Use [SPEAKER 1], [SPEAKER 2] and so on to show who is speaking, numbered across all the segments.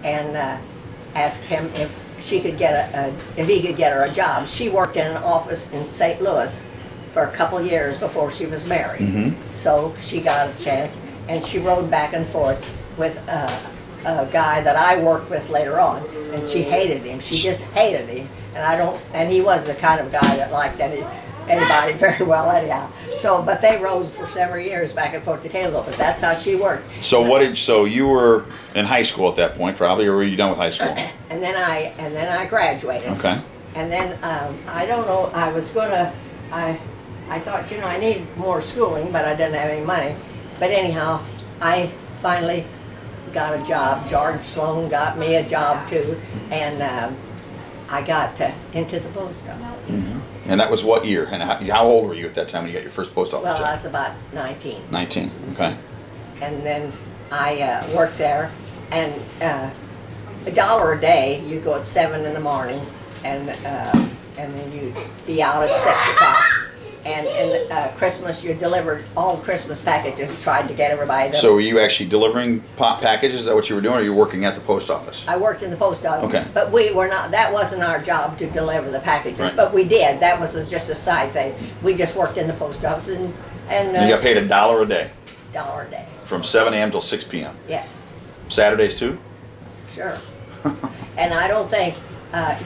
[SPEAKER 1] and asked him if she could get if he could get her a job. She worked in an office in St. Louis for a couple years before she was married.
[SPEAKER 2] Mm-hmm.
[SPEAKER 1] So she got a chance, and she rode back and forth with a guy that I worked with later on, and she hated him. She just hated him, and he was the kind of guy that liked anybody very well anyhow. So, but they rode for several years back and forth to Taylorville, but that's how she worked.
[SPEAKER 2] So so you were in high school at that point, probably, or were you done with high school?
[SPEAKER 1] And then I graduated.
[SPEAKER 2] Okay.
[SPEAKER 1] And then I don't know. I thought, you know, I need more schooling, but I didn't have any money. But anyhow, I finally got a job. George Sloan got me a job too, and I got into the post office.
[SPEAKER 2] Mm-hmm. And that was what year? And how old were you at that time when you got your first post office job?
[SPEAKER 1] Well, I was about 19.
[SPEAKER 2] 19, okay.
[SPEAKER 1] And then I worked there, and $1 a day. You'd go at 7 in the morning, and then you'd be out at 6 o'clock. And in Christmas, you delivered all Christmas packages, tried to get everybody to...
[SPEAKER 2] So were you actually delivering packages? Is that what you were doing, or you were working at the post office?
[SPEAKER 1] I worked in the post office.
[SPEAKER 2] Okay.
[SPEAKER 1] But we were not, that wasn't our job to deliver the packages,
[SPEAKER 2] right.
[SPEAKER 1] But we did. That was just a side thing. We just worked in the post office, and
[SPEAKER 2] you got paid $1 a day?
[SPEAKER 1] $1 a day.
[SPEAKER 2] From 7 a.m. till 6 p.m.?
[SPEAKER 1] Yes.
[SPEAKER 2] Saturdays too?
[SPEAKER 1] Sure. And I don't think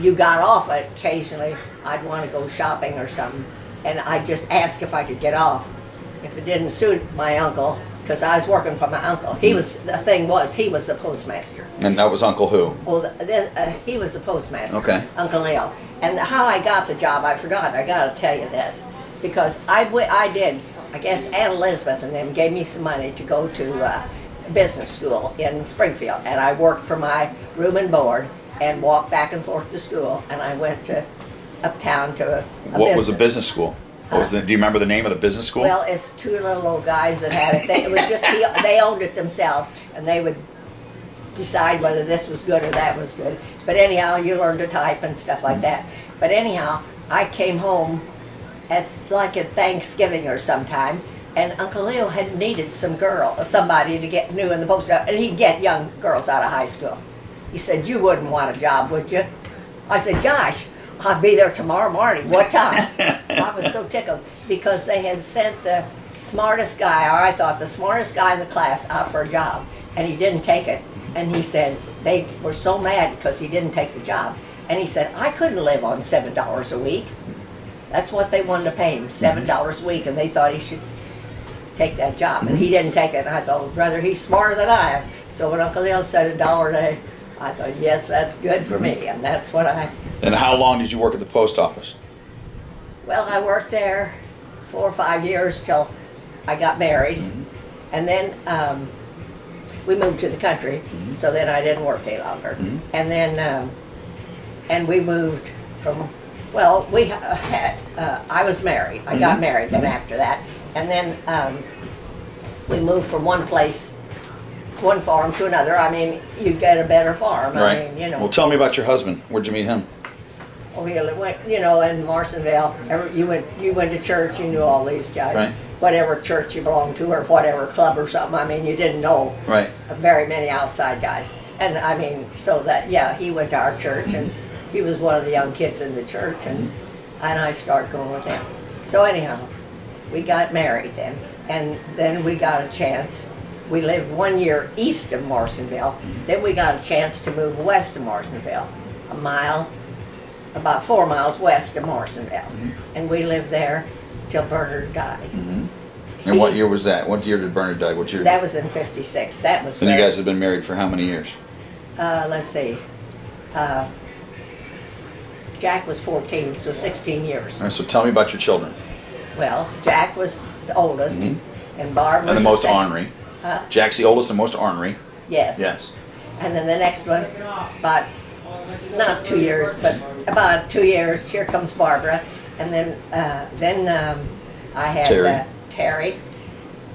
[SPEAKER 1] you got off occasionally. I'd want to go shopping or something, and I'd just ask if I could get off. If it didn't suit my uncle, because I was working for my uncle. He was the postmaster.
[SPEAKER 2] And that was Uncle who?
[SPEAKER 1] Well, he was the postmaster.
[SPEAKER 2] Okay.
[SPEAKER 1] Uncle Leo. And how I got the job, I forgot. I got to tell you this, because I guess Aunt Elizabeth and them gave me some money to go to business school in Springfield, and I worked for my room and board and walked back and forth to school, and I went to uptown to a
[SPEAKER 2] What was the business school? Do you remember the name of the business school?
[SPEAKER 1] Well, it's two little old guys that had it. It was just they owned it themselves, and they would decide whether this was good or that was good. But anyhow, you learn to type and stuff like that. But anyhow, I came home at Thanksgiving or sometime, and Uncle Leo had needed somebody to get new in the post office, and he'd get young girls out of high school. He said, "You wouldn't want a job, would you?" I said, "Gosh, I'll be there tomorrow morning. What time?" I was so tickled because they had sent the smartest guy, or I thought the smartest guy in the class, out for a job, and he didn't take it. And he said they were so mad because he didn't take the job. And he said, "I couldn't live on $7 a week." That's what they wanted to pay him, $7 a week, and they thought he should take that job. And he didn't take it, and I thought, brother, he's smarter than I am. So when Uncle Leo said $1 a day, I thought, yes, that's good for me, and that's what I...
[SPEAKER 2] And how long did you work at the post office?
[SPEAKER 1] Well, I worked there 4 or 5 years till I got married, and then we moved to the country, so then I didn't work any longer. And then, and we moved from, well, we had, I was married. I got married then after that, and then we moved from one farm to another. I mean, you get a better farm.
[SPEAKER 2] Right.
[SPEAKER 1] I mean, you know.
[SPEAKER 2] Well, tell me about your husband. Where'd you meet him?
[SPEAKER 1] Oh, he went, you know, in Morrisonville. You went to church. You knew all these guys.
[SPEAKER 2] Right.
[SPEAKER 1] Whatever church you belonged to, or whatever club or something. I mean, you didn't know
[SPEAKER 2] right.
[SPEAKER 1] very many outside guys. And I mean, so that, yeah, he went to our church, and he was one of the young kids in the church, and I started going with him. So anyhow, we got married then, and then we got a chance. We lived 1 year east of Morrisonville. Then we got a chance to move west of Morrisonville, about 4 miles west of Morrisonville. And we lived there till Bernard died.
[SPEAKER 2] And what year was that? What year did Bernard die? What year?
[SPEAKER 1] That was in '56. That was.
[SPEAKER 2] And you guys have been married for how many years?
[SPEAKER 1] Let's see. Jack was 14, so 16 years.
[SPEAKER 2] All right, so tell me about your children.
[SPEAKER 1] Well, Jack was the oldest, and Barb was
[SPEAKER 2] the most
[SPEAKER 1] second.
[SPEAKER 2] ornery. Jack's the oldest and most ornery.
[SPEAKER 1] Yes.
[SPEAKER 2] Yes.
[SPEAKER 1] And then the next one, about not 2 years, but about 2 years. Here comes Barbara, and then I had Terry,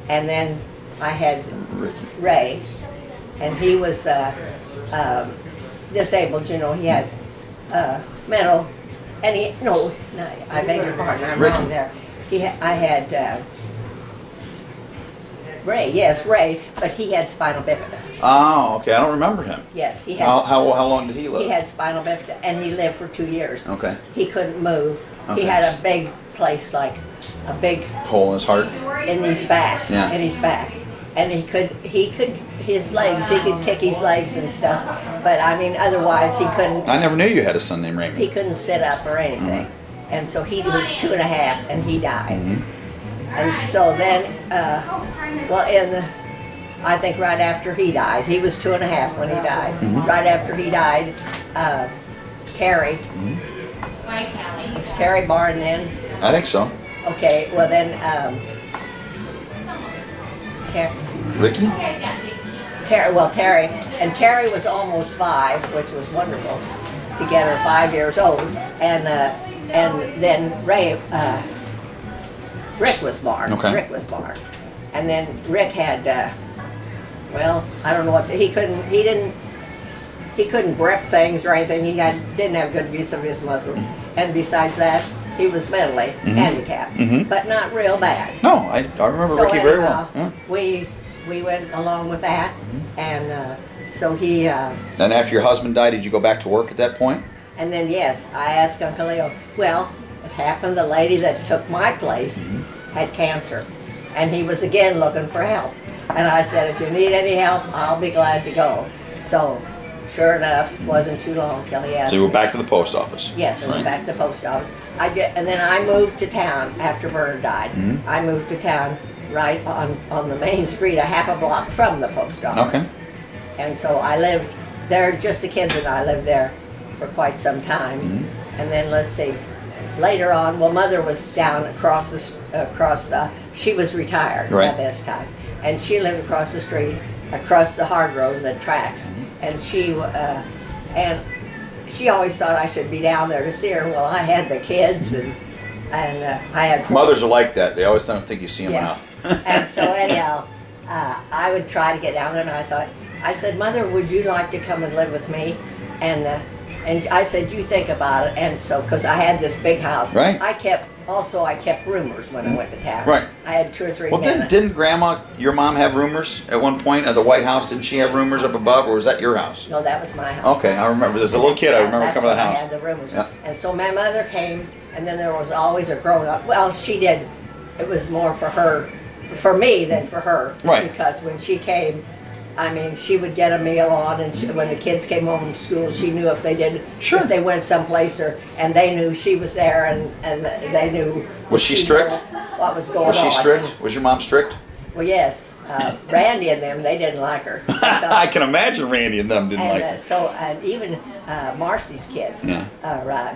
[SPEAKER 1] and then I had Ray, and he was disabled. You know, he had mental, and no, I beg your pardon, I'm wrong there. I had Ray, yes, Ray, but he had spinal bifida.
[SPEAKER 2] Oh, okay. I don't remember him.
[SPEAKER 1] Yes, he has.
[SPEAKER 2] How long did he live?
[SPEAKER 1] He had spinal lift, and he lived for 2 years.
[SPEAKER 2] Okay.
[SPEAKER 1] He couldn't move.
[SPEAKER 2] Okay.
[SPEAKER 1] He had a big place, like a big
[SPEAKER 2] Hole in his heart.
[SPEAKER 1] in his back.
[SPEAKER 2] Yeah.
[SPEAKER 1] In his back, and he could his legs. He could kick his legs and stuff. But I mean, otherwise he couldn't.
[SPEAKER 2] I never knew you had a son named Raymond.
[SPEAKER 1] He couldn't sit up or anything, and so he was 2.5, and he died. And so then, I think right after he died, he was 2.5 when he died. Right after he died, Terry. Was Terry Barn then?
[SPEAKER 2] I think so.
[SPEAKER 1] Okay, well then,
[SPEAKER 2] Ricky?
[SPEAKER 1] Terry was almost 5, which was wonderful to get her 5 years old, and then Rick was born.
[SPEAKER 2] Okay.
[SPEAKER 1] Rick was born, and then Rick had, I don't know what he couldn't grip things or anything. He didn't have good use of his muscles, and besides that, he was mentally handicapped, but not real bad.
[SPEAKER 2] No, I remember
[SPEAKER 1] So
[SPEAKER 2] Ricky very
[SPEAKER 1] anyhow,
[SPEAKER 2] well. Yeah.
[SPEAKER 1] We went along with that, and so he.
[SPEAKER 2] And after your husband died, did you go back to work at that point?
[SPEAKER 1] And then yes, I asked Uncle Leo. Well, it happened the lady that took my place had cancer, and he was again looking for help. And I said, if you need any help, I'll be glad to go. So, sure enough, wasn't too long till he asked.
[SPEAKER 2] So you went back to the post office.
[SPEAKER 1] Yes, I went back to the post office. And then I moved to town after Bernard died. I moved to town right on the main street, a half a block from the post office.
[SPEAKER 2] Okay.
[SPEAKER 1] And so I lived there, just the kids and I lived there for quite some time. And then let's see, later on, Mother was down she was retired at this time. And she lived across the street, across the hard road, the tracks. And she always thought I should be down there to see her. Well, I had the kids and I had
[SPEAKER 2] Mothers are like that. They always don't think you see them enough.
[SPEAKER 1] And so anyhow, I would try to get down there, and I said, Mother, would you like to come and live with me? And I said, you think about it. And so, because I had this big house,
[SPEAKER 2] right.
[SPEAKER 1] I kept roomers when I went to town.
[SPEAKER 2] Right.
[SPEAKER 1] I had 2 or 3
[SPEAKER 2] Well,
[SPEAKER 1] men.
[SPEAKER 2] didn't Grandma, your mom, have roomers at one point at the White House? Didn't she have roomers up above, or was that your house?
[SPEAKER 1] No, that was my house.
[SPEAKER 2] Okay, I remember. As a little kid, I remember coming to the house.
[SPEAKER 1] I had the roomers.
[SPEAKER 2] Yeah.
[SPEAKER 1] And so my mother came, and then there was always a grown-up. Well, she did. It was more for me than for her.
[SPEAKER 2] Right.
[SPEAKER 1] Because when she came, I mean, she would get a meal on, and when the kids came home from school, she knew if they went someplace, and they knew she was there, and they knew.
[SPEAKER 2] Was she strict?
[SPEAKER 1] What was going on?
[SPEAKER 2] Was she strict? Was your mom strict?
[SPEAKER 1] Well, yes. Randy and them, they didn't like her.
[SPEAKER 2] I can imagine Randy and them didn't like her.
[SPEAKER 1] So, even Marcy's kids,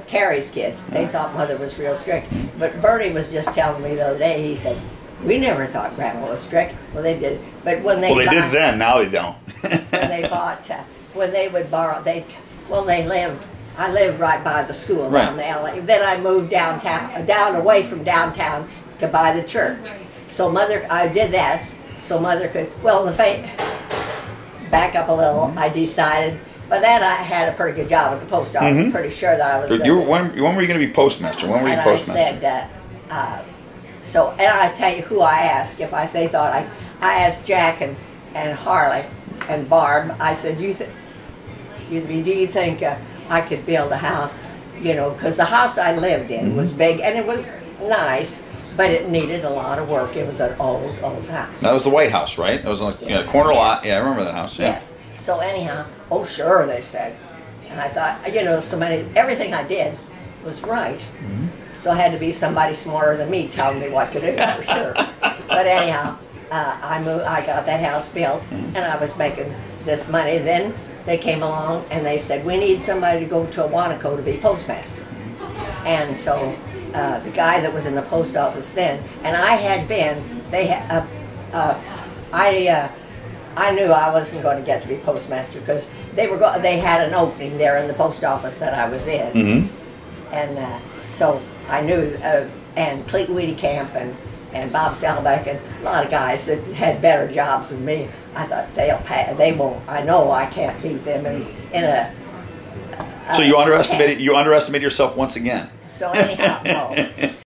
[SPEAKER 1] Terry's kids, they thought Mother was real strict. But Bernie was just telling me the other day, he said, we never thought Grandma was strict. Well, they did. But when they
[SPEAKER 2] did then. Now they don't.
[SPEAKER 1] When they would borrow, I lived right by the school down the alley. Then I moved down away from downtown to by the church. So I did this so Mother could, back up a little, I decided, but then I had a pretty good job at the post office, pretty sure that I was good.
[SPEAKER 2] When were you going to be postmaster? When were you postmaster?
[SPEAKER 1] I said, and I tell you who I asked, they thought I asked Jack and Harley and Barb, I said, do you think I could build a house, because the house I lived in was big, and it was nice, but it needed a lot of work. It was an old house.
[SPEAKER 2] That was the White House, right? It was like a corner lot. Yeah, I remember that house. Yeah.
[SPEAKER 1] Yes. So anyhow, oh sure, they said. And I thought, everything I did was right. So I had to be somebody smarter than me telling me what to do, for sure. But anyhow, I got that house built, and I was making this money. Then they came along and they said, we need somebody to go to Awanaco to be postmaster. And so the guy that was in the post office then, and I had been, I knew I wasn't going to get to be postmaster because they had an opening there in the post office that I was in. And so I knew, and Cleet Wiedekamp and Bob Salbeck and a lot of guys that had better jobs than me, I thought they won't, I know I can't beat them in a
[SPEAKER 2] So you underestimated yourself once again.
[SPEAKER 1] So anyhow, no.